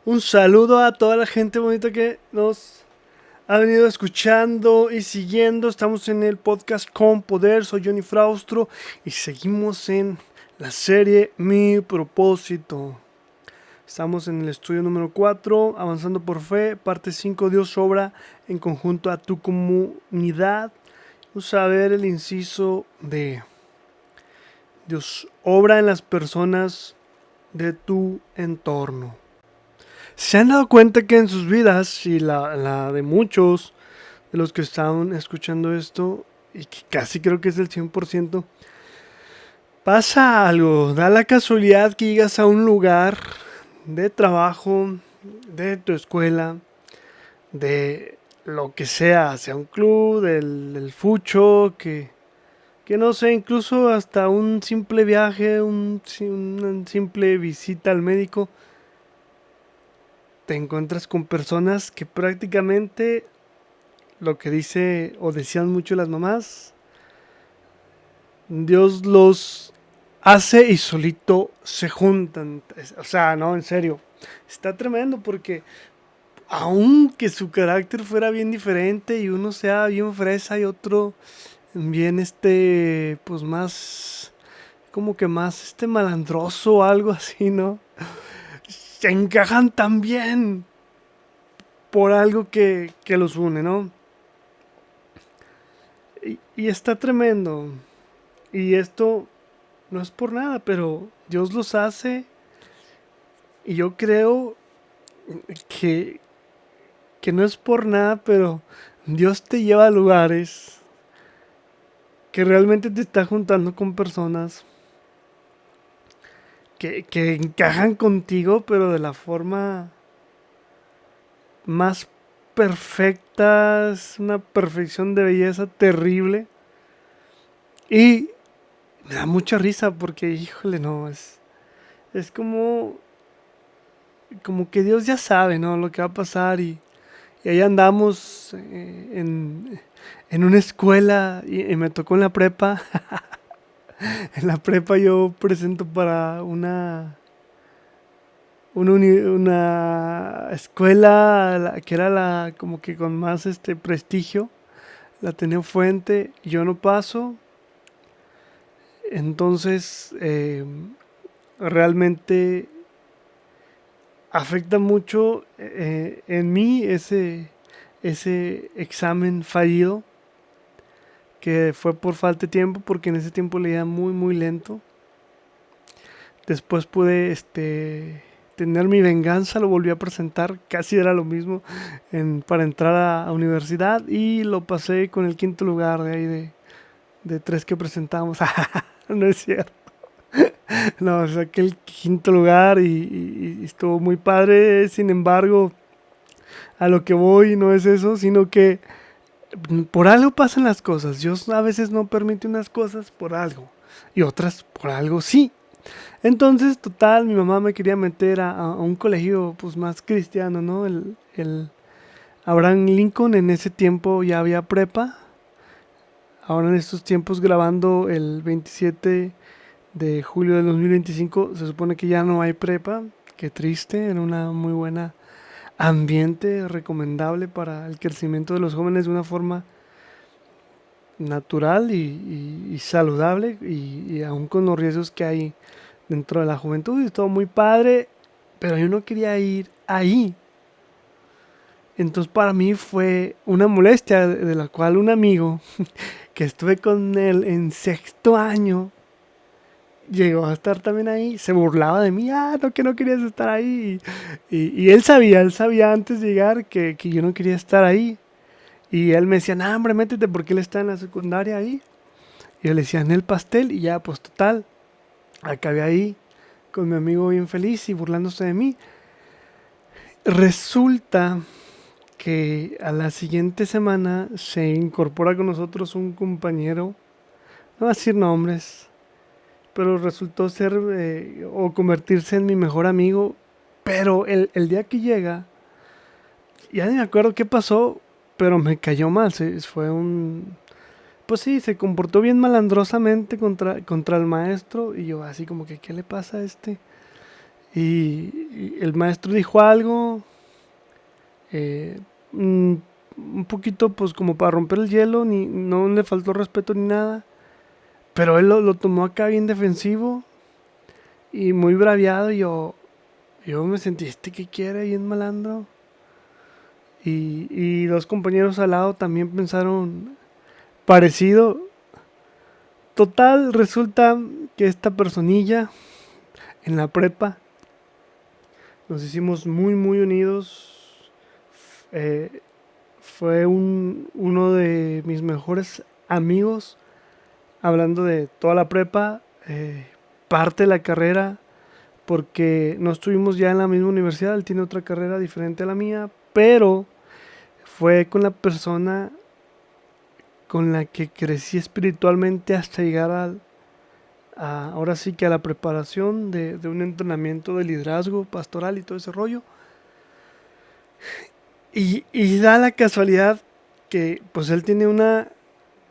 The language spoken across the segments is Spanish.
Un saludo a toda la gente bonita que nos ha venido escuchando y siguiendo. Estamos en el podcast Con Poder. Soy Johnny Fraustro y seguimos en la serie Mi Propósito. Estamos en el estudio número 4, Avanzando por Fe, parte 5. Dios obra en conjunto a tu comunidad. Vamos a ver el inciso de Dios obra en las personas de tu entorno. ¿Se han dado cuenta que en sus vidas, y la de muchos de los que están escuchando esto, y que casi creo que es el 100%, pasa algo? Da la casualidad que llegas a un lugar de trabajo, de tu escuela, de lo que sea un club, del fucho, que no sé, incluso hasta un simple viaje, una simple visita al médico, te encuentras con personas que prácticamente lo que dice o decían mucho las mamás, Dios los hace y solito se juntan. O sea, no, en serio. Está tremendo porque aunque su carácter fuera bien diferente y uno sea bien fresa y otro bien pues más, como que más malandroso o algo así, ¿no? Se encajan tan bien por algo que los une, ¿no? Y está tremendo. Y esto no es por nada, pero Dios los hace y yo creo que, que no es por nada, pero Dios te lleva a lugares que realmente te está juntando con personas que encajan contigo, pero de la forma más perfecta, es una perfección de belleza terrible. Y me da mucha risa porque, híjole, no, es como que Dios ya sabe, ¿no? Lo que va a pasar y ahí andamos en una escuela y me tocó en la prepa. En la prepa yo presento para una escuela que era la como que con más prestigio, la tenía Fuente, y yo no paso, entonces realmente afecta mucho en mí ese examen fallido que fue por falta de tiempo, porque en ese tiempo leía muy, muy lento. Después pude tener mi venganza, lo volví a presentar, casi era lo mismo para entrar a universidad y lo pasé con el quinto lugar de ahí de tres que presentamos. No es cierto. No, saqué el quinto lugar y estuvo muy padre. Sin embargo, a lo que voy no es eso, sino que por algo pasan las cosas. Dios a veces no permite unas cosas por algo y otras por algo sí. Entonces, total, mi mamá me quería meter a un colegio pues más cristiano, ¿no? El Abraham Lincoln. En ese tiempo ya había prepa. Ahora en estos tiempos, grabando el 27 de julio del 2025, se supone que ya no hay prepa. Qué triste, era una muy buena ambiente recomendable para el crecimiento de los jóvenes de una forma natural y saludable, y aún con los riesgos que hay dentro de la juventud, y todo muy padre, pero yo no quería ir ahí. Entonces para mí fue una molestia de la cual un amigo que estuve con él en sexto año llegó a estar también ahí, se burlaba de mí, no, que no querías estar ahí. Y él sabía antes de llegar que yo no quería estar ahí. Y él me decía, no, hombre, métete porque él está en la secundaria ahí. Y yo le decía, en el pastel, y ya, pues total, acabé ahí con mi amigo bien feliz y burlándose de mí. Resulta que a la siguiente semana se incorpora con nosotros un compañero, no voy a decir nombres, pero resultó ser o convertirse en mi mejor amigo. Pero el día que llega, ya ni me acuerdo qué pasó, pero me cayó mal. Fue pues sí, se comportó bien malandrosamente contra el maestro. Y yo así como que, ¿qué le pasa a este? y el maestro dijo algo, eh, mm, un poquito pues como para romper el hielo, no le faltó respeto ni nada, pero él lo tomó acá bien defensivo y muy braviado. Y yo me sentí, ¿qué quiere? Bien malandro. Y dos compañeros al lado también pensaron parecido. Total, resulta que esta personilla en la prepa nos hicimos muy, muy unidos. Eh, Fue uno de mis mejores amigos, hablando de toda la prepa, parte de la carrera, porque no estuvimos ya en la misma universidad. Él tiene otra carrera diferente a la mía, pero fue con la persona con la que crecí espiritualmente hasta llegar ahora sí que a la preparación de un entrenamiento de liderazgo pastoral y todo ese rollo. Y da la casualidad que pues él tiene una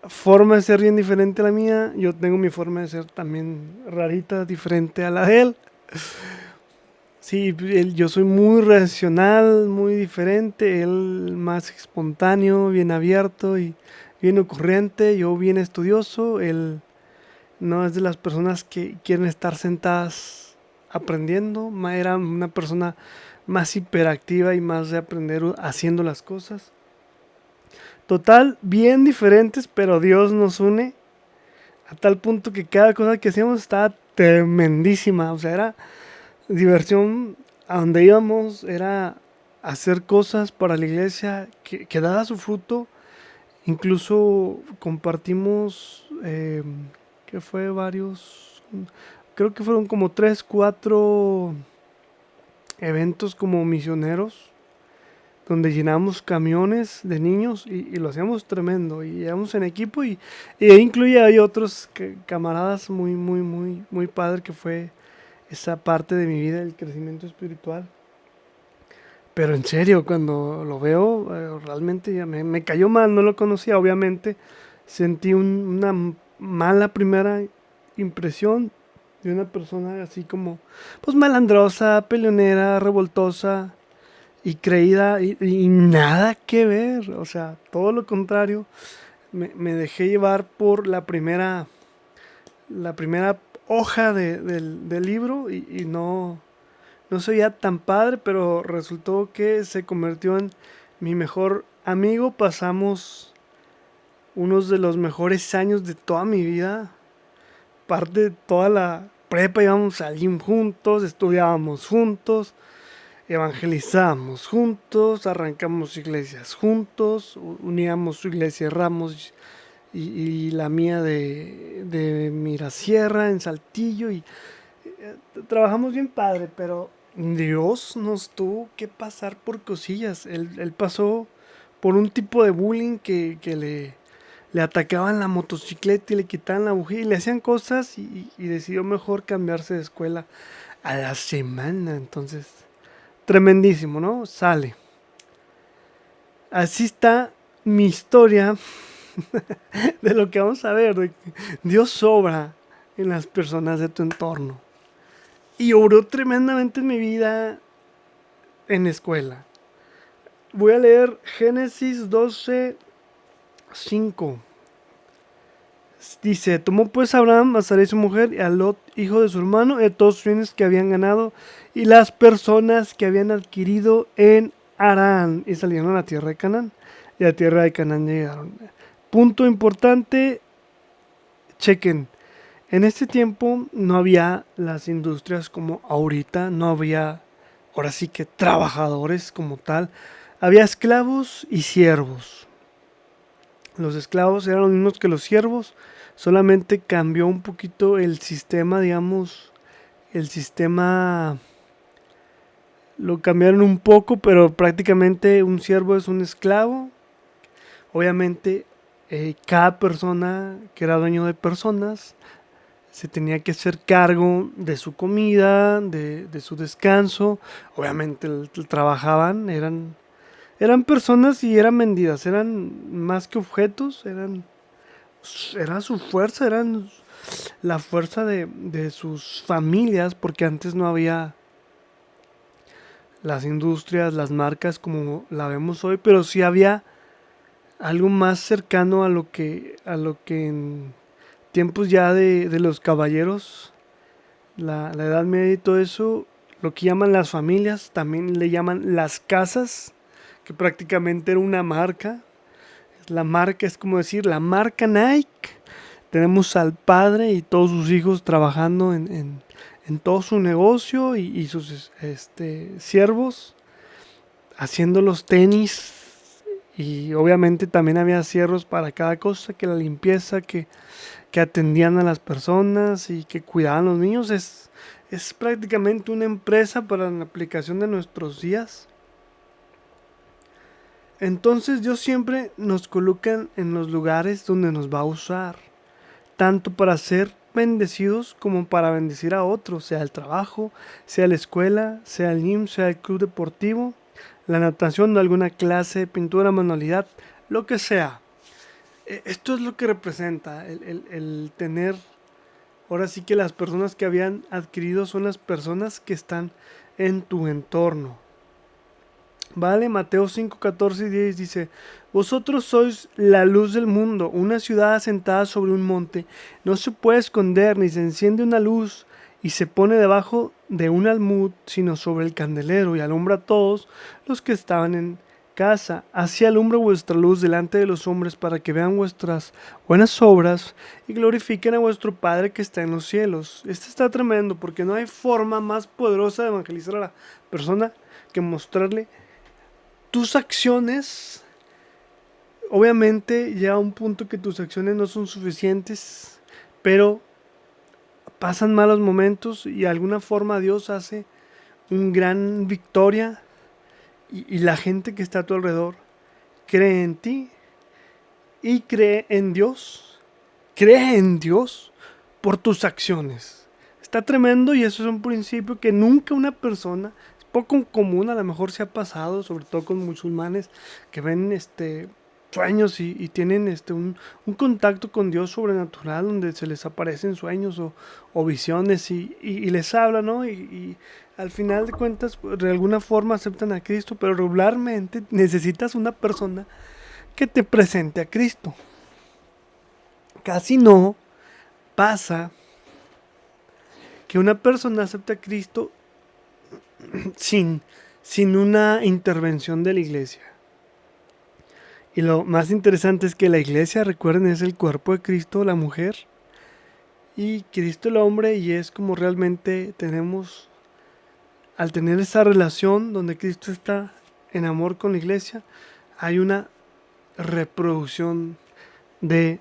forma de ser bien diferente a la mía. Yo tengo mi forma de ser también rarita, diferente a la de él. Sí, yo soy muy racional, muy diferente. Él más espontáneo, bien abierto y bien ocurrente. Yo bien estudioso. Él no es de las personas que quieren estar sentadas aprendiendo. Era una persona más hiperactiva y más de aprender haciendo las cosas. Total, bien diferentes, pero Dios nos une a tal punto que cada cosa que hacíamos estaba tremendísima. O sea, era diversión a donde íbamos, era hacer cosas para la iglesia que daba su fruto. Incluso compartimos, que fue varios, creo que fueron como 3 4 eventos como misioneros, donde llenábamos camiones de niños y lo hacíamos tremendo. Y íbamos en equipo y ahí incluye hay otros camaradas muy, muy, muy, muy padre que fue esa parte de mi vida, el crecimiento espiritual. Pero en serio, cuando lo veo, realmente ya me cayó mal, no lo conocía, obviamente. Sentí una mala primera impresión de una persona así como, pues malandrosa, peleonera, revoltosa y creída y nada que ver. O sea, todo lo contrario. Me dejé llevar por la primera hoja del libro y no se veía tan padre, pero resultó que se convirtió en mi mejor amigo. Pasamos unos de los mejores años de toda mi vida. Parte de toda la prepa íbamos al gym juntos, estudiábamos juntos, evangelizábamos juntos, arrancamos iglesias juntos, uníamos su iglesia de Ramos y la mía de Mirasierra en Saltillo. Y trabajamos bien padre, pero Dios nos tuvo que pasar por cosillas. Él pasó por un tipo de bullying que le atacaban la motocicleta y le quitaban la bujía y le hacían cosas y decidió mejor cambiarse de escuela a la semana. Entonces, tremendísimo, ¿no? Sale. Así está mi historia de lo que vamos a ver. Dios sobra en las personas de tu entorno. Y obró tremendamente en mi vida en escuela. Voy a leer Génesis 12:5. Dice, tomó pues Abraham a Sarai su mujer y a Lot, hijo de su hermano, y a todos sus bienes que habían ganado y las personas que habían adquirido en Harán, y salieron a la tierra de Canaán. Y a la tierra de Canaán llegaron. Punto importante, chequen. En este tiempo no había las industrias como ahorita, no había ahora sí que trabajadores como tal. Había esclavos y siervos. Los esclavos eran los mismos que los siervos, solamente cambió un poquito el sistema, digamos, el sistema lo cambiaron un poco, pero prácticamente un siervo es un esclavo. Obviamente, cada persona que era dueño de personas se tenía que hacer cargo de su comida, de su descanso. Obviamente trabajaban, eran personas y eran vendidas, eran más que objetos, era su fuerza, eran la fuerza de sus familias, porque antes no había las industrias, las marcas como la vemos hoy, pero sí había algo más cercano a lo que en tiempos ya de los caballeros, la Edad Media y todo eso, lo que llaman las familias, también le llaman las casas, que prácticamente era una marca. La marca es como decir, la marca Nike. Tenemos al padre y todos sus hijos trabajando en todo su negocio y sus siervos haciendo los tenis. Y obviamente también había siervos para cada cosa, que la limpieza, que atendían a las personas y que cuidaban a los niños. Es prácticamente una empresa para la aplicación de nuestros días. Entonces Dios siempre nos coloca en los lugares donde nos va a usar, tanto para ser bendecidos como para bendecir a otros, sea el trabajo, sea la escuela, sea el gym, sea el club deportivo, la natación o alguna clase de pintura, manualidad, lo que sea. Esto es lo que representa el tener, ahora sí que las personas que habían adquirido son las personas que están en tu entorno. Vale, Mateo 5 14 y 10 dice, vosotros sois la luz del mundo, una ciudad asentada sobre un monte, no se puede esconder ni se enciende una luz y se pone debajo de un almud, sino sobre el candelero y alumbra a todos los que estaban en casa. Así alumbra vuestra luz delante de los hombres para que vean vuestras buenas obras y glorifiquen a vuestro Padre que está en los cielos. Este está tremendo porque no hay forma más poderosa de evangelizar a la persona que mostrarle tus acciones. Obviamente llega un punto que tus acciones no son suficientes, pero pasan malos momentos y de alguna forma Dios hace un gran victoria y la gente que está a tu alrededor cree en ti y cree en Dios por tus acciones. Está tremendo y eso es un principio que nunca una persona, es poco común, a lo mejor se ha pasado, sobre todo con musulmanes que ven sueños y tienen un contacto con Dios sobrenatural donde se les aparecen sueños o visiones y les habla, ¿no? Y al final de cuentas, pues, de alguna forma aceptan a Cristo, pero regularmente necesitas una persona que te presente a Cristo. Casi no pasa que una persona acepte a Cristo sin, sin una intervención de la iglesia. Y lo más interesante es que la iglesia, recuerden, es el cuerpo de Cristo, la mujer, y Cristo el hombre, y es como realmente tenemos, al tener esa relación donde Cristo está en amor con la iglesia, hay una reproducción de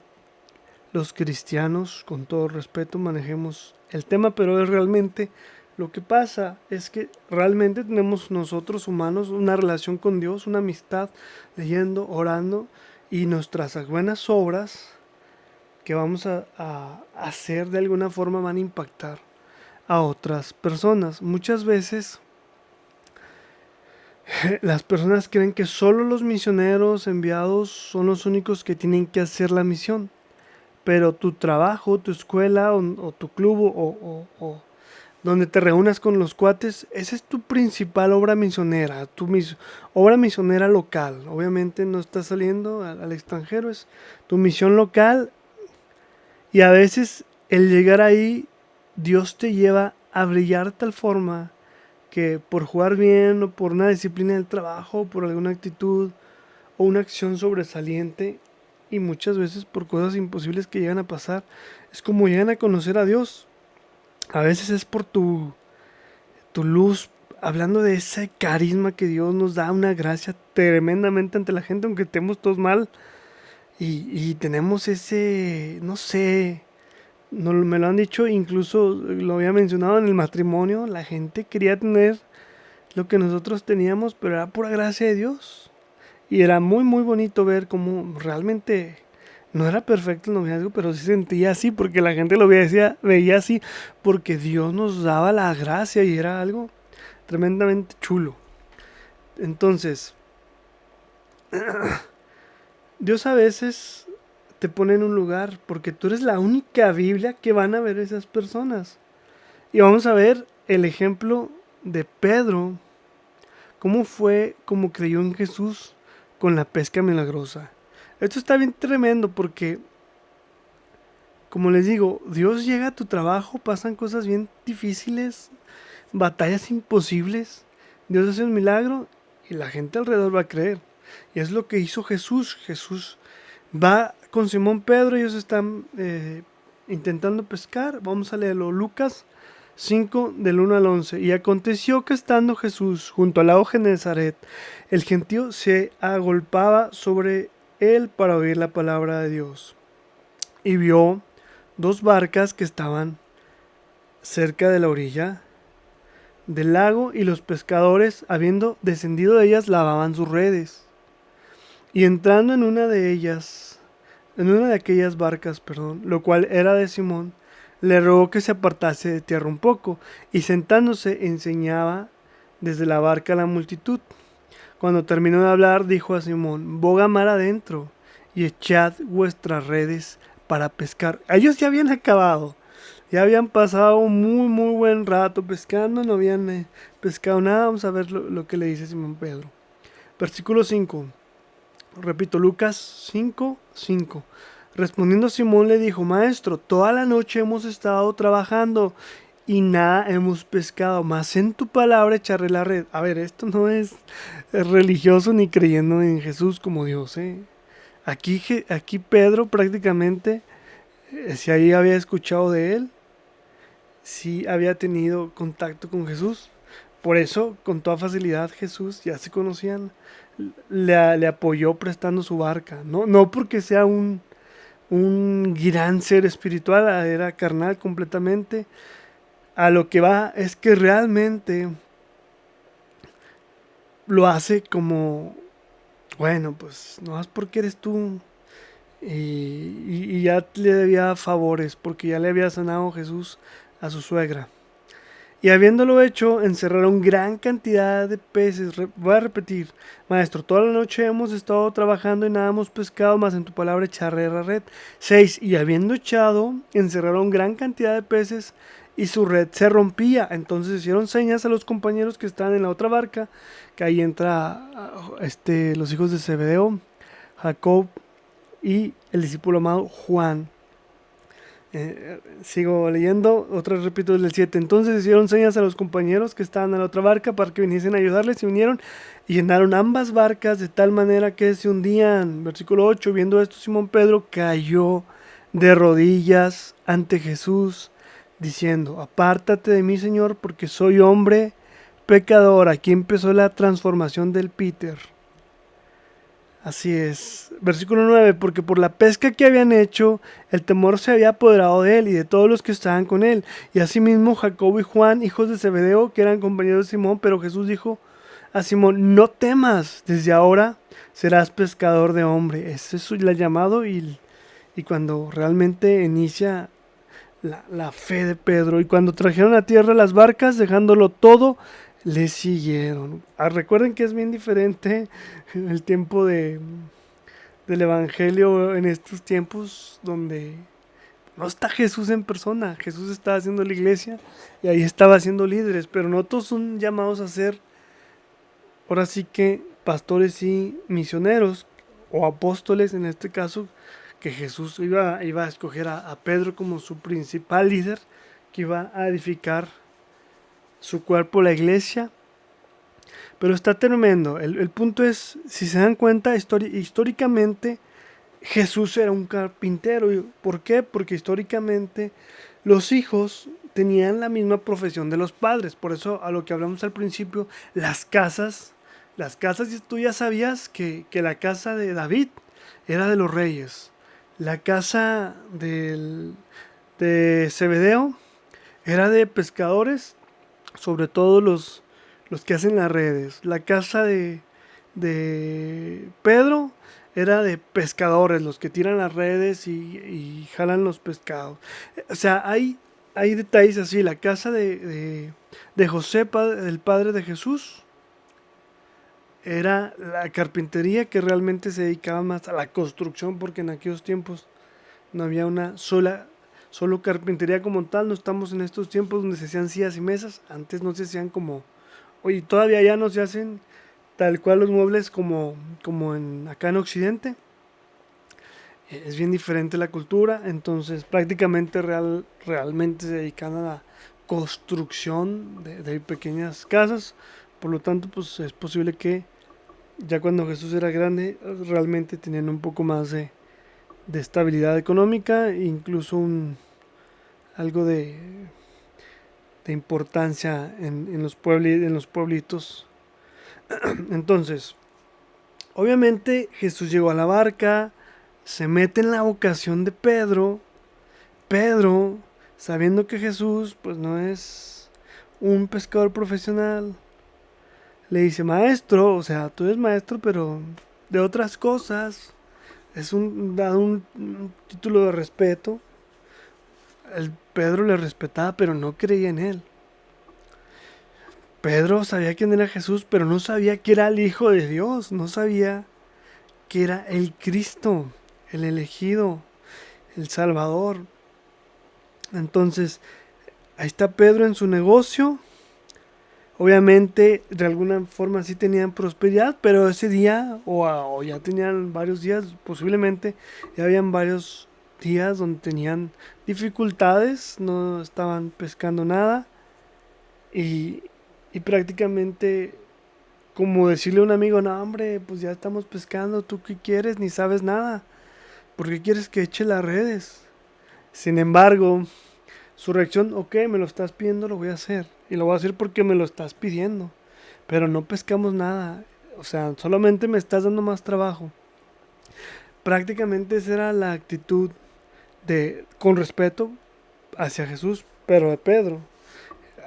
los cristianos. Con todo respeto manejemos el tema, pero es realmente lo que pasa es que realmente tenemos nosotros humanos una relación con Dios, una amistad, leyendo, orando, y nuestras buenas obras que vamos a hacer de alguna forma van a impactar a otras personas. Muchas veces las personas creen que solo los misioneros enviados son los únicos que tienen que hacer la misión, pero tu trabajo, tu escuela o tu club o donde te reúnas con los cuates, esa es tu principal obra misionera, obra misionera local. Obviamente no estás saliendo al extranjero, es tu misión local. Y a veces el llegar ahí, Dios te lleva a brillar de tal forma que por jugar bien o por una disciplina del trabajo, por alguna actitud o una acción sobresaliente, y muchas veces por cosas imposibles que llegan a pasar, es como llegan a conocer a Dios. A veces es por tu luz, hablando de ese carisma que Dios nos da, una gracia tremendamente ante la gente, aunque estemos todos mal. Y tenemos ese, no sé, no, me lo han dicho, incluso lo había mencionado en el matrimonio, la gente quería tener lo que nosotros teníamos, pero era pura gracia de Dios. Y era muy, muy bonito ver cómo realmente no era perfecto el noviazgo, pero sí sentía así, porque la gente lo veía así, porque Dios nos daba la gracia y era algo tremendamente chulo. Entonces, Dios a veces te pone en un lugar porque tú eres la única Biblia que van a ver esas personas. Y vamos a ver el ejemplo de Pedro, cómo fue como creyó en Jesús con la pesca milagrosa. Esto está bien tremendo porque, como les digo, Dios llega a tu trabajo, pasan cosas bien difíciles, batallas imposibles. Dios hace un milagro y la gente alrededor va a creer. Y es lo que hizo Jesús. Jesús va con Simón Pedro, ellos están intentando pescar. Vamos a leerlo. Lucas 5 del 1 al 11. Y aconteció que estando Jesús junto al lago Genezaret, el gentío se agolpaba sobre él para oír la palabra de Dios. Y vio dos barcas que estaban cerca de la orilla del lago, y los pescadores, habiendo descendido de ellas, lavaban sus redes. Y entrando en una de aquellas barcas, lo cual era de Simón, le rogó que se apartase de tierra un poco, y sentándose enseñaba desde la barca a la multitud. Cuando terminó de hablar, dijo a Simón: boga mar adentro, y echad vuestras redes para pescar. Ellos ya habían acabado, ya habían pasado un muy buen rato pescando, no habían pescado nada. Vamos a ver lo que le dice Simón Pedro. Versículo 5. Repito, Lucas 5:5. Respondiendo Simón le dijo: Maestro, toda la noche hemos estado trabajando y nada hemos pescado, mas en tu palabra echaré la red. A ver, esto no es religioso ni creyendo en Jesús como Dios, ¿eh? Aquí Pedro prácticamente, si ahí había escuchado de él, si había tenido contacto con Jesús. Por eso, con toda facilidad, Jesús ya se conocían, le apoyó prestando su barca. No porque sea un gran ser espiritual, era carnal completamente. A lo que va es que realmente lo hace como, bueno, pues no es porque eres tú. Y ya le debía favores, porque ya le había sanado Jesús a su suegra. Y habiéndolo hecho, encerraron gran cantidad de peces. Voy a repetir: Maestro, toda la noche hemos estado trabajando y nada hemos pescado, mas en tu palabra echaré la red. 6. Y habiendo echado, encerraron gran cantidad de peces y su red se rompía. Entonces hicieron señas a los compañeros que estaban en la otra barca, que ahí entra los hijos de Zebedeo, Jacob y el discípulo amado Juan. Sigo leyendo, otra vez repito desde el 7. Entonces hicieron señas a los compañeros que estaban en la otra barca para que viniesen a ayudarles, y vinieron y llenaron ambas barcas de tal manera que se hundían. Versículo 8. Viendo esto, Simón Pedro cayó de rodillas ante Jesús, diciendo: apártate de mí, Señor, porque soy hombre pecador. Aquí empezó la transformación del Peter. Así es. Versículo 9. Porque por la pesca que habían hecho, el temor se había apoderado de él y de todos los que estaban con él. Y asimismo Jacobo y Juan, hijos de Zebedeo, que eran compañeros de Simón. Pero Jesús dijo a Simón: no temas, desde ahora serás pescador de hombre. Ese es el llamado, y cuando realmente inicia la fe de Pedro. Y cuando trajeron a tierra las barcas, dejándolo todo, le siguieron. Recuerden que es bien diferente el tiempo del Evangelio en estos tiempos donde no está Jesús en persona. Jesús estaba haciendo la iglesia y ahí estaba haciendo líderes, pero no todos son llamados a ser, ahora sí que, pastores y misioneros o apóstoles en este caso, que Jesús iba a escoger a Pedro como su principal líder, que iba a edificar su cuerpo, la iglesia. Pero está tremendo. El punto es, si se dan cuenta, históricamente Jesús era un carpintero. ¿Por qué? Porque históricamente los hijos tenían la misma profesión de los padres. Por eso, a lo que hablamos al principio, las casas, tú ya sabías que la casa de David era de los reyes. La casa de Zebedeo era de pescadores, sobre todo los que hacen las redes. La casa de Pedro era de pescadores, los que tiran las redes y jalan los pescados. O sea, hay detalles así. La casa de José, el padre de Jesús, era la carpintería, que realmente se dedicaba más a la construcción, porque en aquellos tiempos no había solo carpintería como tal. No estamos en estos tiempos donde se hacían sillas y mesas. Antes no se hacían como, oye, todavía ya no se hacen tal cual los muebles como, acá en Occidente. Es bien diferente la cultura, entonces prácticamente realmente se dedican a la construcción de pequeñas casas. Por lo tanto, pues es posible que ya cuando Jesús era grande, realmente tenían un poco más de estabilidad económica, e incluso algo de importancia en los pueblitos. Entonces, obviamente Jesús llegó a la barca, se mete en la vocación de Pedro. Pedro, sabiendo que Jesús pues no es un pescador profesional, le dice, maestro, o sea, tú eres maestro, pero de otras cosas. Es dado un título de respeto. El Pedro le respetaba, pero no creía en él. Pedro sabía quién era Jesús, pero no sabía que era el Hijo de Dios. No sabía que era el Cristo, el elegido, el Salvador. Entonces, ahí está Pedro en su negocio. Obviamente, de alguna forma sí tenían prosperidad, pero ese día, o ya tenían varios días, posiblemente ya habían varios días donde tenían dificultades, no estaban pescando nada y, y prácticamente como decirle a un amigo, no hombre, pues ya estamos pescando, ¿tú qué quieres? Ni sabes nada, ¿por qué quieres que eche las redes? Sin embargo, su reacción, ok, me lo estás pidiendo, lo voy a hacer. Y lo voy a hacer porque me lo estás pidiendo. Pero no pescamos nada. O sea, solamente me estás dando más trabajo. Prácticamente esa era la actitud con respeto hacia Jesús, pero de Pedro.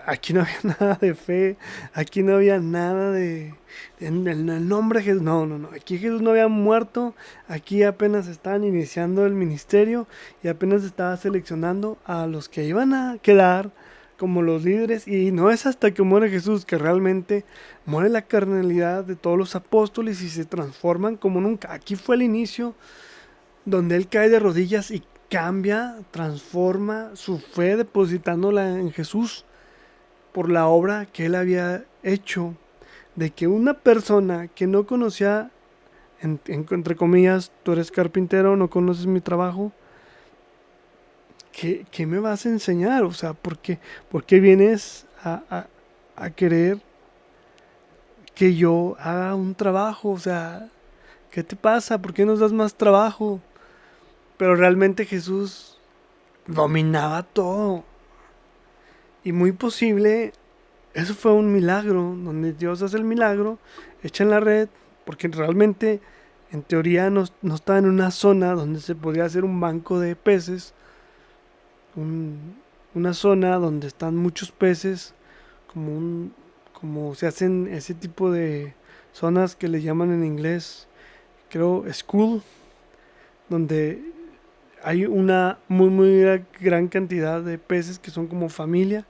Aquí no había nada de fe, aquí no había nada en el nombre de Jesús. No, no, no. Aquí Jesús no había muerto. Aquí apenas estaban iniciando el ministerio y apenas estaba seleccionando a los que iban a quedar como los líderes. Y no es hasta que muere Jesús que realmente muere la carnalidad de todos los apóstoles y se transforman como nunca. Aquí fue el inicio donde él cae de rodillas y cambia, transforma su fe depositándola en Jesús por la obra que él había hecho, de que una persona que no conocía, entre comillas, tú eres carpintero, no conoces mi trabajo, ¿qué me vas a enseñar? O sea, por qué vienes a querer que yo haga un trabajo? O sea, ¿qué te pasa? ¿Por qué nos das más trabajo? Pero realmente Jesús dominaba todo. Y muy posible eso fue un milagro, donde Dios hace el milagro, echa en la red, porque realmente, en teoría, no estaba en una zona donde se podía hacer un banco de peces, una zona donde están muchos peces, como se hacen ese tipo de zonas que le llaman en inglés, creo, school, donde hay una muy gran cantidad de peces que son como familia,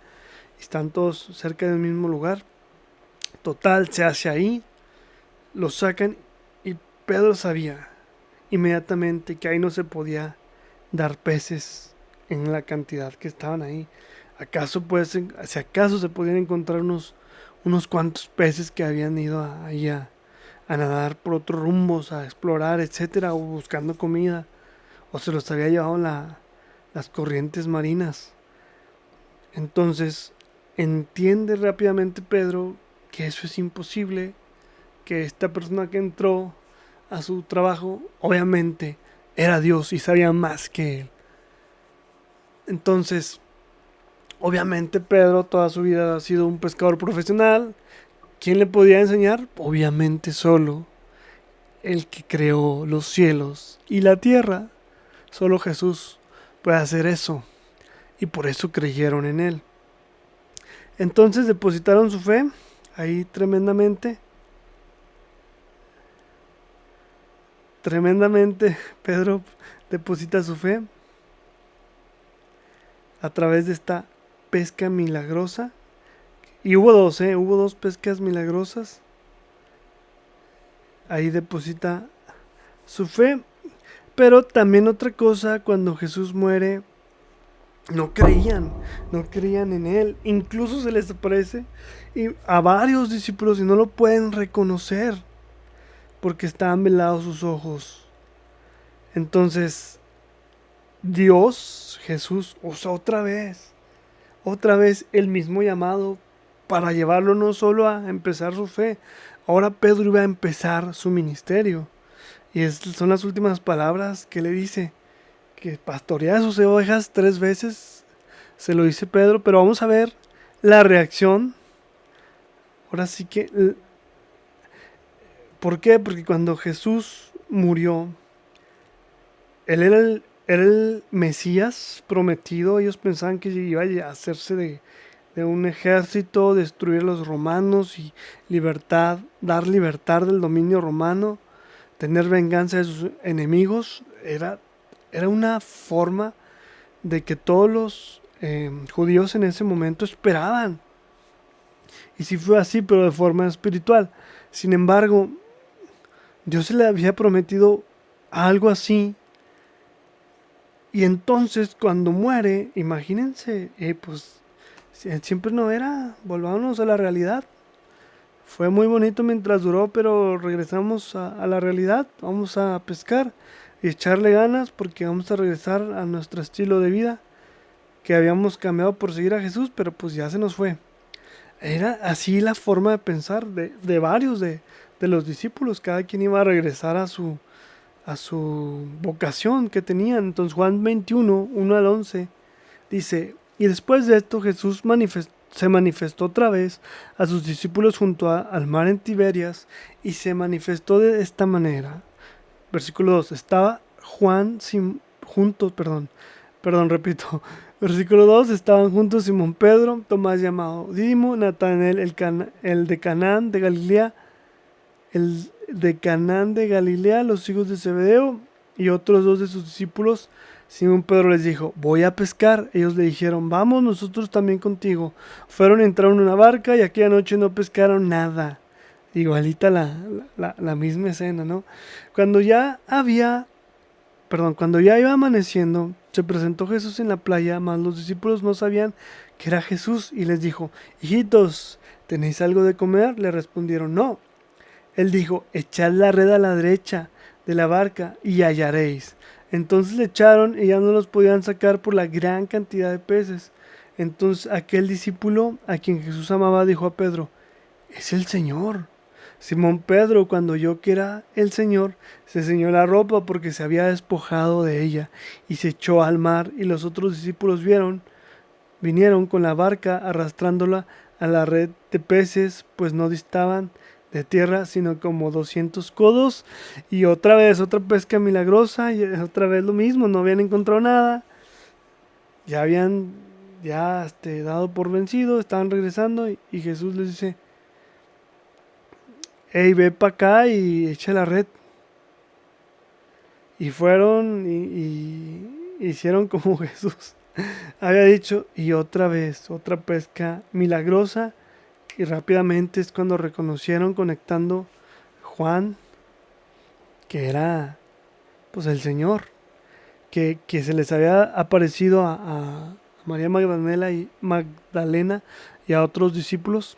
y están todos cerca del mismo lugar. Total, se hace ahí, lo sacan y Pedro sabía inmediatamente que ahí no se podía dar peces en la cantidad que estaban ahí. Si acaso se podían encontrar unos cuantos peces que habían ido ahí a nadar por otros rumbos, a explorar, etcétera, o buscando comida, o se los había llevado las corrientes marinas. Entonces, entiende rápidamente Pedro que eso es imposible, que esta persona que entró a su trabajo obviamente era Dios y sabía más que él. Entonces, obviamente Pedro toda su vida ha sido un pescador profesional. ¿Quién le podía enseñar? Obviamente solo el que creó los cielos y la tierra. Solo Jesús puede hacer eso. Y por eso creyeron en él. Entonces depositaron su fe ahí tremendamente. Tremendamente Pedro deposita su fe a través de esta pesca milagrosa. Y hubo dos pescas milagrosas. Ahí deposita su fe. Pero también otra cosa, cuando Jesús muere, no creían en él. Incluso se les aparece a varios discípulos y no lo pueden reconocer porque estaban velados sus ojos. Entonces, Dios, Jesús, usa otra vez el mismo llamado para llevarlo no solo a empezar su fe, ahora Pedro iba a empezar su ministerio. Y son las últimas palabras que le dice, que pastorea sus ovejas 3 veces, se lo dice Pedro, pero vamos a ver la reacción. Ahora sí que, ¿por qué? Porque cuando Jesús murió, él era el Mesías prometido. Ellos pensaban que iba a hacerse de un ejército, destruir a los romanos y dar libertad del dominio romano, tener venganza de sus enemigos. Era una forma de que todos los judíos en ese momento esperaban. Y sí fue así, pero de forma espiritual. Sin embargo, Dios se le había prometido algo así. Y entonces cuando muere, imagínense, pues siempre no era, volvámonos a la realidad. Fue muy bonito mientras duró, pero regresamos a la realidad. Vamos a pescar y echarle ganas porque vamos a regresar a nuestro estilo de vida que habíamos cambiado por seguir a Jesús, pero pues ya se nos fue. Era así la forma de pensar de varios de los discípulos. Cada quien iba a regresar a su vocación que tenían. Entonces Juan 21, 1 al 11 dice, y después de esto Jesús se manifestó otra vez a sus discípulos junto al mar en Tiberias y se manifestó de esta manera. Versículo 2, estaba Juan juntos, repito. Versículo 2, estaban juntos Simón Pedro, Tomás llamado Dídimo, Natanael el de Canaán de Galilea, los hijos de Zebedeo y otros 2 de sus discípulos. Simón Pedro les dijo, voy a pescar. Ellos le dijeron, vamos nosotros también contigo. Fueron, entraron en una barca y aquella noche no pescaron nada. Igualita la misma escena, ¿no? Cuando ya iba amaneciendo, se presentó Jesús en la playa, mas los discípulos no sabían que era Jesús y les dijo, hijitos, ¿tenéis algo de comer? Le respondieron, no. Él dijo, echad la red a la derecha de la barca y hallaréis. Entonces le echaron y ya no los podían sacar por la gran cantidad de peces. Entonces aquel discípulo a quien Jesús amaba dijo a Pedro, es el Señor. Simón Pedro, cuando oyó que era el Señor, se ciñó la ropa porque se había despojado de ella y se echó al mar, y los otros discípulos vinieron con la barca arrastrándola a la red de peces, pues no distaban de tierra sino como 200 codos. Y otra vez otra pesca milagrosa y otra vez lo mismo, no habían encontrado nada, ya habían dado por vencido, estaban regresando y Jesús les dice, hey, ve para acá y echa la red. Y fueron y hicieron como Jesús había dicho, y otra vez, otra pesca milagrosa. Y rápidamente es cuando reconocieron, conectando Juan, que era pues el Señor, que se les había aparecido a María Magdalena y a otros discípulos.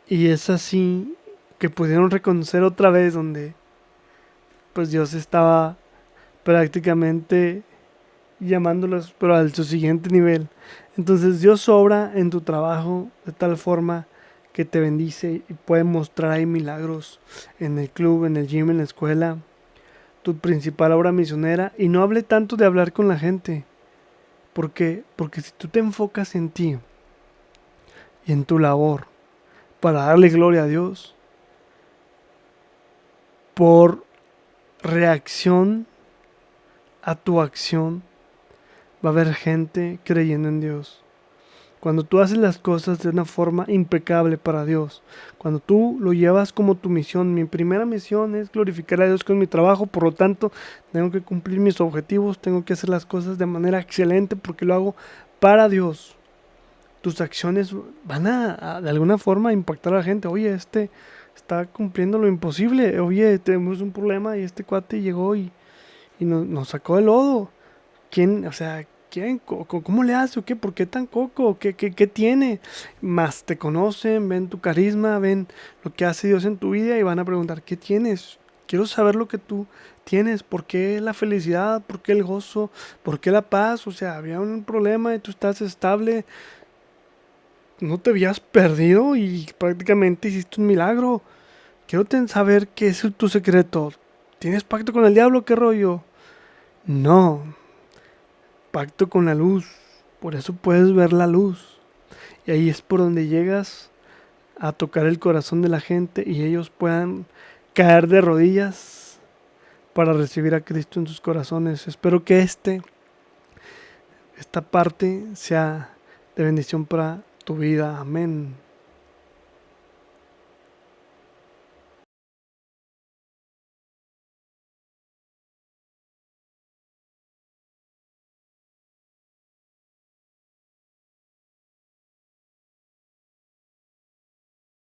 Y es así que pudieron reconocer otra vez donde pues Dios estaba prácticamente llamándolos, pero al su siguiente nivel. Entonces Dios obra en tu trabajo de tal forma que te bendice y puede mostrar ahí milagros en el club, en el gym, en la escuela, tu principal obra misionera. Y no hable tanto de hablar con la gente, porque si tú te enfocas en ti y en tu labor para darle gloria a Dios, por reacción a tu acción va a haber gente creyendo en Dios. Cuando tú haces las cosas de una forma impecable para Dios, cuando tú lo llevas como tu misión, mi primera misión es glorificar a Dios con mi trabajo, por lo tanto tengo que cumplir mis objetivos, tengo que hacer las cosas de manera excelente porque lo hago para Dios. Tus acciones van a de alguna forma impactar a la gente. Oye, está cumpliendo lo imposible. Oye, tenemos un problema y este cuate llegó y nos sacó del lodo. ¿Quién, o sea, ¿quién? ¿Cómo le hace o qué? ¿Por qué tan coco? ¿Qué tiene? Más te conocen, ven tu carisma, ven lo que hace Dios en tu vida y van a preguntar, ¿qué tienes? Quiero saber lo que tú tienes. ¿Por qué la felicidad? ¿Por qué el gozo? ¿Por qué la paz? O sea, había un problema y tú estás estable. No te habías perdido y prácticamente hiciste un milagro. Quiero saber qué es tu secreto. ¿Tienes pacto con el diablo? ¿Qué rollo? No, pacto con la luz. Por eso puedes ver la luz. Y ahí es por donde llegas a tocar el corazón de la gente y ellos puedan caer de rodillas para recibir a Cristo en sus corazones. Espero que esta parte sea de bendición para tu vida. Amén.